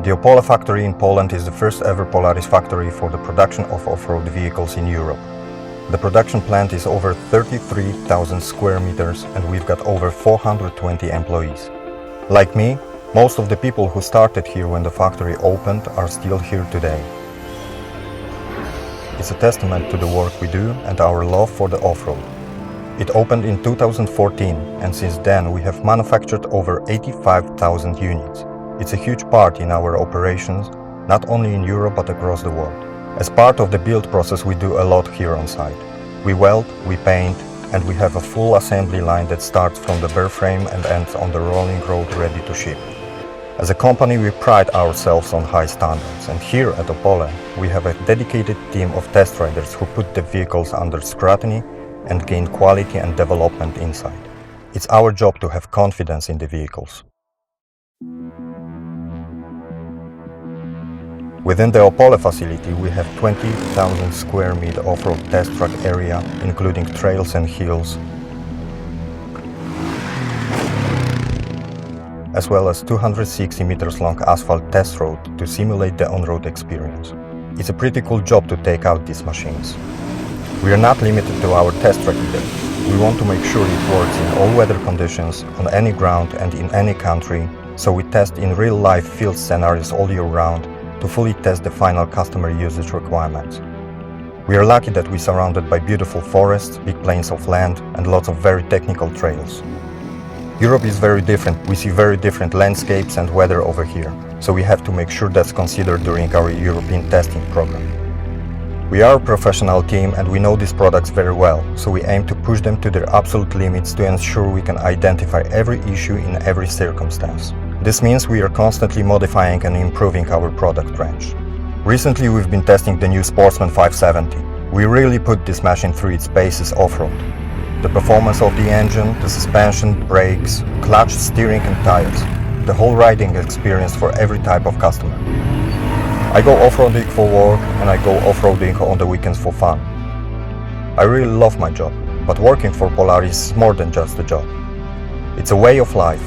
The Opole factory in Poland is the first ever Polaris factory for the production of off-road vehicles in Europe. The production plant is over 33,000 square meters and we've got over 420 employees. Like me, most of the people who started here when the factory opened are still here today. It's a testament to the work we do and our love for the off-road. It opened in 2014 and since then we have manufactured over 85,000 units. It's a huge part in our operations, not only in Europe but across the world. As part of the build process we do a lot here on site. We weld, we paint, and we have a full assembly line that starts from the bare frame and ends on the rolling road ready to ship. As a company we pride ourselves on high standards, and here at Opole we have a dedicated team of test riders who put the vehicles under scrutiny and gain quality and development inside. It's our job to have confidence in the vehicles. Within the Opole facility we have 20,000 square meter off-road test track area, including trails and hills, as well as 260 meters long asphalt test road to simulate the on-road experience. It's a pretty cool job to take out these machines. We are not limited to our test track either. We want to make sure it works in all weather conditions, on any ground and in any country, so we test in real-life field scenarios all year round to fully test the final customer usage requirements. We are lucky that we're surrounded by beautiful forests, big plains of land and lots of very technical trails. Europe is very different. We see very different landscapes and weather over here, so we have to make sure that's considered during our European testing program. We are a professional team and we know these products very well, so we aim to push them to their absolute limits to ensure we can identify every issue in every circumstance. This means we are constantly modifying and improving our product range. Recently we've been testing the new Sportsman 570. We really put this machine through its paces off-road. The performance of the engine, the suspension, brakes, clutch, steering and tires. The whole riding experience for every type of customer. I go off-roading for work and I go off-roading on the weekends for fun. I really love my job, but working for Polaris is more than just a job. It's a way of life.